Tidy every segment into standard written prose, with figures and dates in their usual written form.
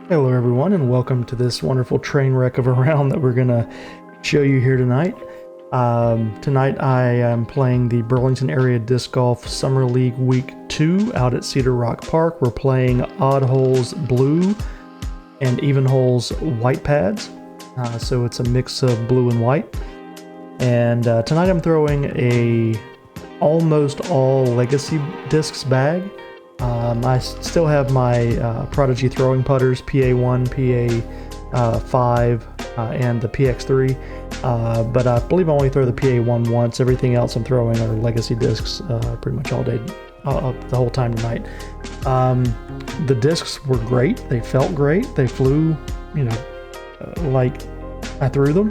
Hello everyone and welcome to this wonderful train wreck of a round that we're going to show you here tonight. Tonight I am playing the Burlington Area Disc Golf Summer League Week 2 out at Cedarock Park. We're playing odd holes blue and even holes white pads. So it's a mix of blue and white. And tonight I'm throwing a almost all legacy discs bag. I still have my Prodigy throwing putters, PA1, PA5, and the PX3, but I believe I only throw the PA1 once. Everything else I'm throwing are legacy discs pretty much all day, the whole time tonight. The discs were great. They felt great. They flew, like I threw them.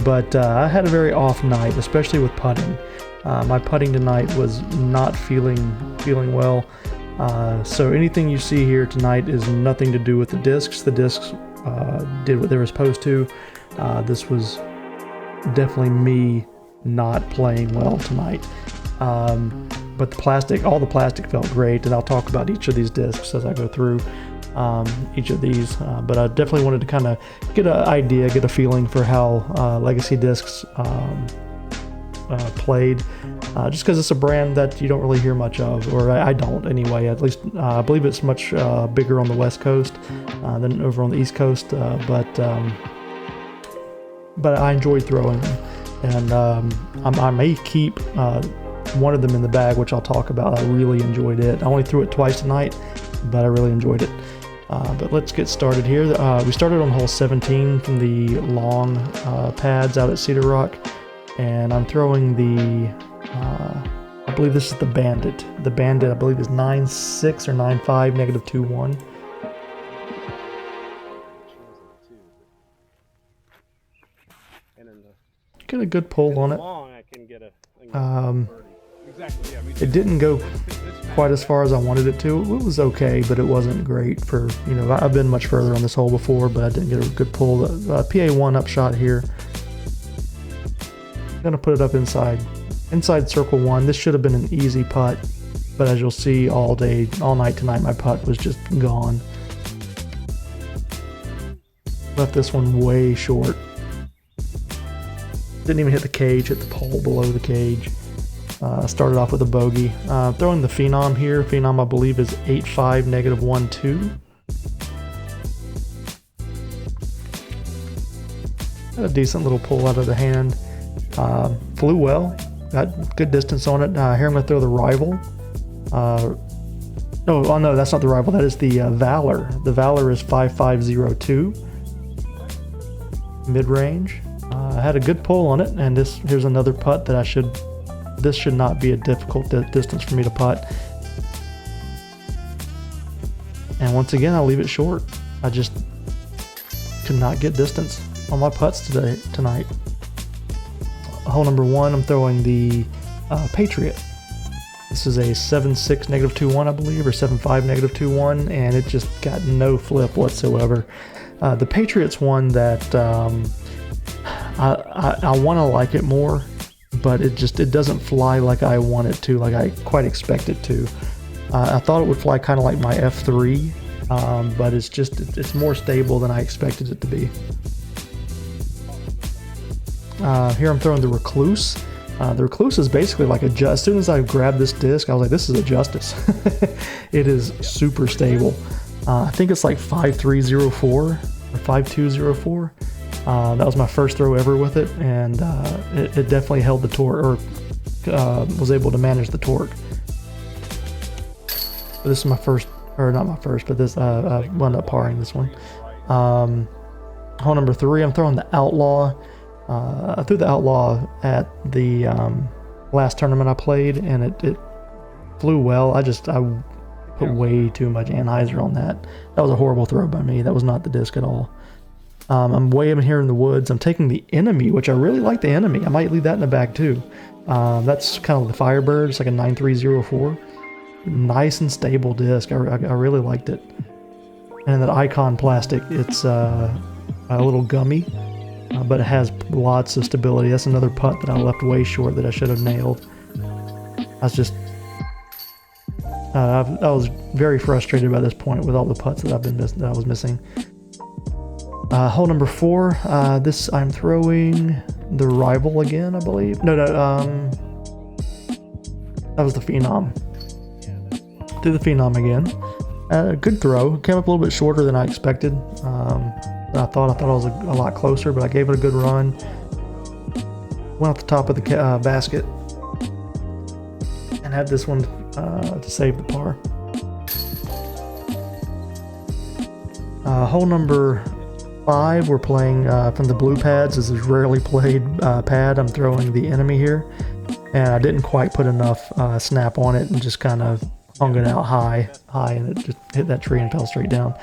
But I had a very off night, especially with putting. My putting tonight was not feeling well. So anything you see here tonight is nothing to do with the discs. The discs did what they were supposed to. This was definitely me not playing well tonight. But all the plastic felt great, and I'll talk about each of these discs as I go through each of these. But I definitely wanted to kind of get an idea, get a feeling for how legacy discs played, just because it's a brand that you don't really hear much of, or I don't anyway. At least I believe it's much bigger on the West Coast than over on the East Coast. But I enjoyed throwing them, and I may keep one of them in the bag, which I'll talk about. I really enjoyed it. I only threw it twice tonight, but I really enjoyed it. But let's get started here. We started on hole 17 from the long pads out at Cedarock. And I'm throwing the, I believe this is the Bandit. The Bandit, I believe, is 9.6 or 9.5, negative 2.1. Get a good pull on it. It didn't go quite as far as I wanted it to. It was okay, but it wasn't great for, I've been much further on this hole before, but I didn't get a good pull. PA1 upshot here. Gonna put it up inside circle one. This should have been an easy putt, but as you'll see all night tonight, my putt was just gone. Left this one way short. Didn't even hit the cage, hit the pole below the cage. Started off with a bogey. Throwing the Phenom here. Phenom, I believe, is 8.5, negative 1.2. Got a decent little pull out of the hand. Flew well, got good distance on it. Here I'm going to throw the Rival. No, that's not the Rival, that is the Valor. The Valor is 5.502 mid-range. I had a good pull on it, and here's another putt that this should not be a difficult distance for me to putt. And once again, I'll leave it short. I just could not get distance on my putts tonight. Hole number one, I'm throwing the Patriot. This is a 7.6 negative 2.1, I believe, or 7.5 negative 2.1, and it just got no flip whatsoever. The Patriot's one that I want to like it more, but it doesn't fly like I want it to, like I quite expect it to. I thought it would fly kind of like my F3, but it's more stable than I expected it to be. Here I'm throwing the Recluse. The Recluse is basically like as soon as I grabbed this disc, I was like, this is a Justice. It is super stable. I think it's like 5.304 or 5.204. That was my first throw ever with it, and it definitely held the torque, or was able to manage the torque. But this is my first, or not my first, but this I wound up parring this one. Hole number three, I'm throwing the Outlaw. I threw the Outlaw at the last tournament I played, and it flew well. I put way too much anhyzer on that. That was a horrible throw by me. That was not the disc at all. I'm way up here in the woods. I'm taking the Enemy, which I really like the Enemy. I might leave that in the bag too. That's kind of the Firebird. It's like a 9304. Nice and stable disc. I really liked it. And that Icon plastic, it's a little gummy. But it has lots of stability. That's another putt that I left way short that I should have nailed. I I was very frustrated by this point with all the putts that I was missing. Hole number 4. This I'm throwing the Rival again, I believe. No, that was the Phenom. Do the Phenom again. Good throw. Came up a little bit shorter than I expected. I thought I was a lot closer, but I gave it a good run. Went off the top of the basket and had this one to save the par. Hole number 5, we're playing from the blue pads. This is rarely played pad. I'm throwing the Enemy here, and I didn't quite put enough snap on it and just kind of hung it out high, and it just hit that tree and fell straight down.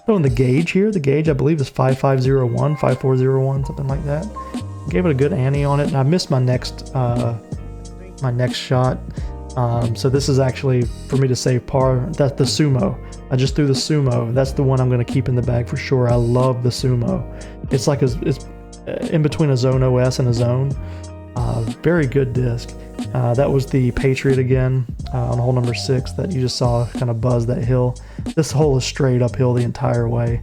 Throwing the Gauge here. The Gauge, I believe, is 5501, 5401, something like that. Gave it a good ante on it, and I missed my next shot. So this is actually for me to save par. That's the Sumo. I just threw the Sumo. That's the one I'm going to keep in the bag for sure. I love the Sumo. It's like it's in between a Zone OS and a Zone. Very good disc. That was the Patriot again on hole number 6 that you just saw kind of buzz that hill. This hole is straight uphill the entire way.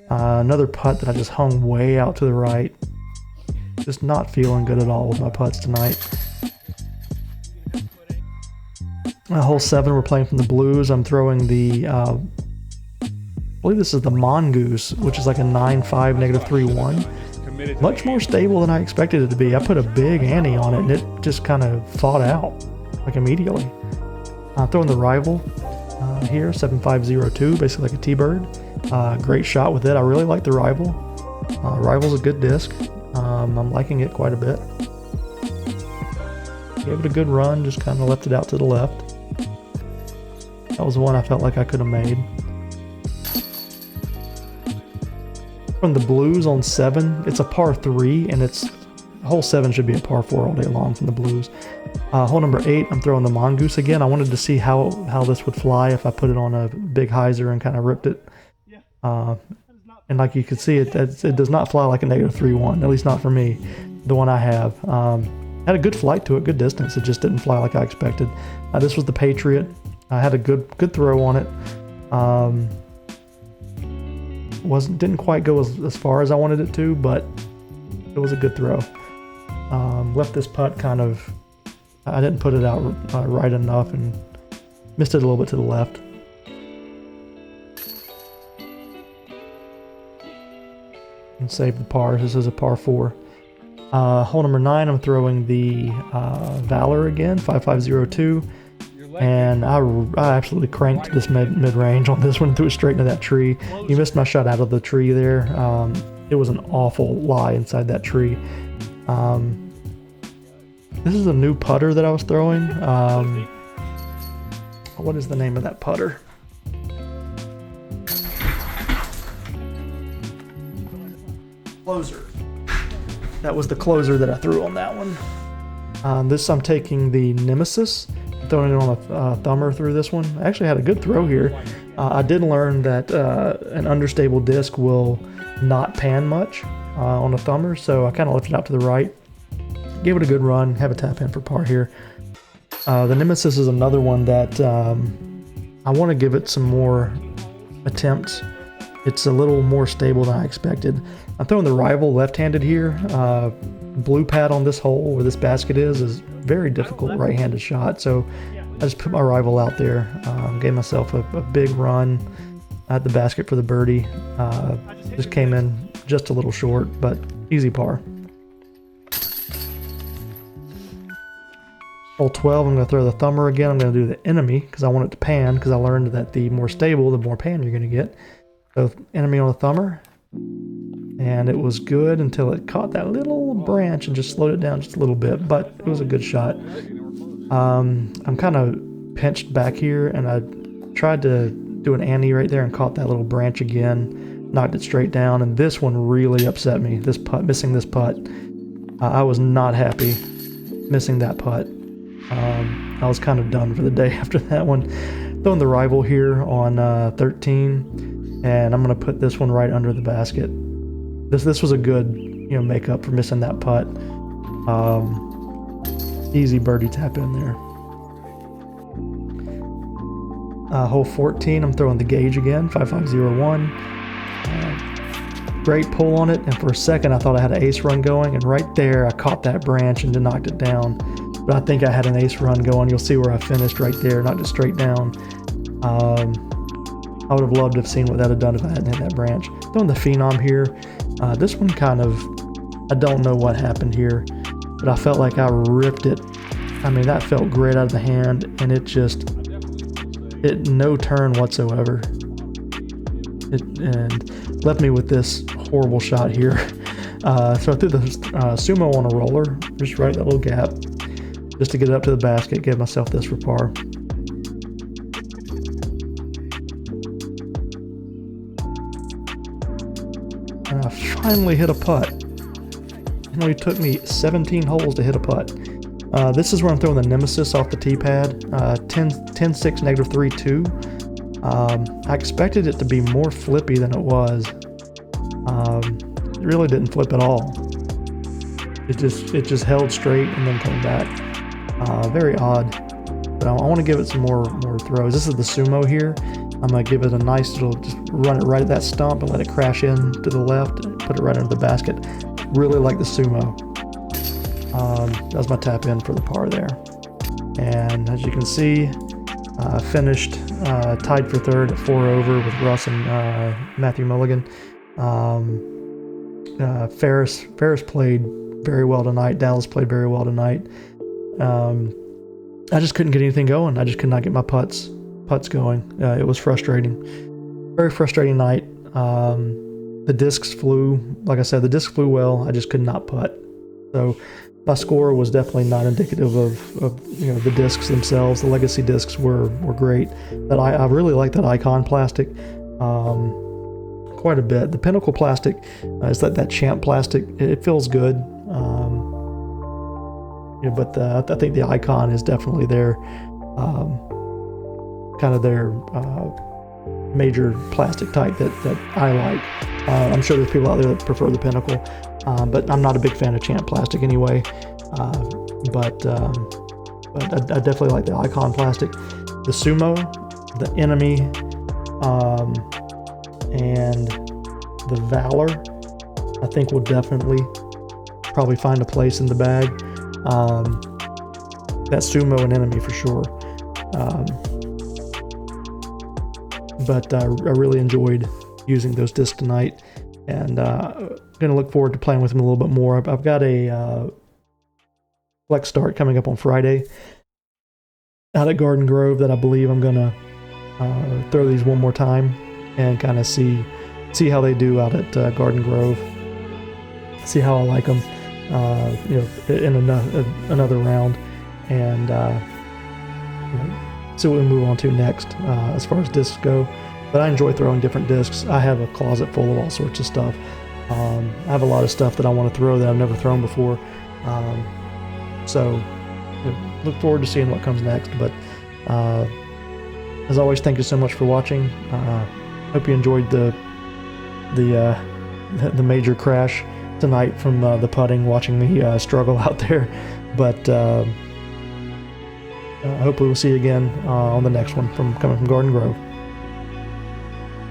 Another putt that I just hung way out to the right. Just not feeling good at all with my putts tonight. Hole 7, we're playing from the blues. I'm throwing the, I believe this is the Mongoose, which is like a 9.5 -3-1. Much more stable than I expected it to be. I put a big ante on it, and it just kind of thawed out like immediately. Throwing the Rival here, 7502, basically like a T-bird. Great shot with it. I really like the Rival. Rival's a good disc. I'm liking it quite a bit. Gave it a good run, just kind of left it out to the left. That was the one I felt like I could have made. From the blues on 7, it's a par 3, and it's hole 7 should be a par 4 all day long from the blues. Hole number 8, I'm throwing the Mongoose again. I wanted to see how this would fly if I put it on a big hyzer and kind of ripped it. And like you can see, it does not fly like a -3-1, at least not for me, the one I have. Had a good flight to it, good distance. It just didn't fly like I expected. This was the Patriot. I had a good throw on it. Didn't quite go as far as I wanted it to, but it was a good throw. Left this putt kind of, I didn't put it out right enough and missed it a little bit to the left. And saved the par. This is a par 4. Hole number 9, I'm throwing the Valor again, 5502. And I absolutely cranked this mid-range on this one, threw it straight into that tree. You missed my shot out of the tree there. It was an awful lie inside that tree. This is a new putter that I was throwing. What is the name of that putter? Closer. That was the closer that I threw on that one. This I'm taking the Nemesis, throwing it on a thumber through this one. I actually had a good throw here. I did learn that an understable disc will not pan much on a thumber, so I kind of left it out to the right. Gave it a good run, have a tap in for par here. The Nemesis is another one that I want to give it some more attempts. It's a little more stable than I expected. I'm throwing the Rival left-handed here. Blue pad on this hole where this basket is very difficult right-handed shot, so I just put my Rival out there. Gave myself a big run at the basket for the birdie. Just came in just a little short, but easy par. Hole 12, I'm going to throw the thumber again. I'm going to do the Enemy because I want it to pan, because I learned that the more stable, the more pan you're going to get. So Enemy on the thumber. And it was good until it caught that little branch and just slowed it down just a little bit, but it was a good shot. I'm kind of pinched back here, and I tried to do an ante right there and caught that little branch again, knocked it straight down, and this one really upset me, this putt, missing this putt. I was not happy missing that putt. I was kind of done for the day after that one. Throwing the Rival here on 13, and I'm going to put this one right under the basket. This was a good, makeup for missing that putt. Easy birdie tap in there. Hole 14, I'm throwing the gauge again, 5501. Great pull on it, and for a second I thought I had an ace run going, and right there I caught that branch and knocked it down. But I think I had an ace run going. You'll see where I finished right there, not just straight down. I would have loved to have seen what that had done if I hadn't hit that branch. Throwing the Phenom here. This one kind of, I don't know what happened here, but I felt like I ripped it. I mean, that felt great out of the hand, and it no turn whatsoever. And left me with this horrible shot here. So I threw the sumo on a roller, just right that little gap, just to get it up to the basket, give myself this for par. And I finally hit a putt. It only took me 17 holes to hit a putt. This is where I'm throwing the Nemesis off the tee pad, 10-6, -3, 2. I expected it to be more flippy than it was. It really didn't flip at all. It just held straight and then came back. Very odd. But I want to give it some more throws. This is the sumo here. I'm going to give it a nice little, just run it right at that stump and let it crash in to the left and put it right under the basket. Really like the sumo. That was my tap in for the par there. And as you can see, finished tied for third at 4 over with Russ and Matthew Mulligan. Ferris played very well tonight. Dallas played very well tonight. I just couldn't get anything going. I just could not get my putts going. It was frustrating. Very frustrating night. The discs flew. Like I said, the disc flew well. I just could not putt. So my score was definitely not indicative of the discs themselves. The legacy discs were great. But I really like that Icon plastic quite a bit. The Pinnacle plastic is that Champ plastic. It feels good. But I think the Icon is definitely their kind of their major plastic type that I like. I'm sure there's people out there that prefer the Pinnacle, but I'm not a big fan of Champ plastic anyway. But I definitely like the Icon plastic. The Sumo, the Enemy, and the Valor, I think will definitely probably find a place in the bag. That Sumo and Enemy for sure. But I really enjoyed using those discs tonight, and going to look forward to playing with them a little bit more. I've got a flex start coming up on Friday out at Garden Grove that I believe I'm going to throw these one more time and kind of see how they do out at Garden Grove. See how I like them, in another round, and see what we move on to next as far as discs go. But I enjoy throwing different discs. I have a closet full of all sorts of stuff. I have a lot of stuff that I want to throw that I've never thrown before. So look forward to seeing what comes next. But as always, thank you so much for watching. Hope you enjoyed the major crash tonight from the putting, watching me struggle out there. But hopefully we'll see you again on the next one coming from Garden Grove.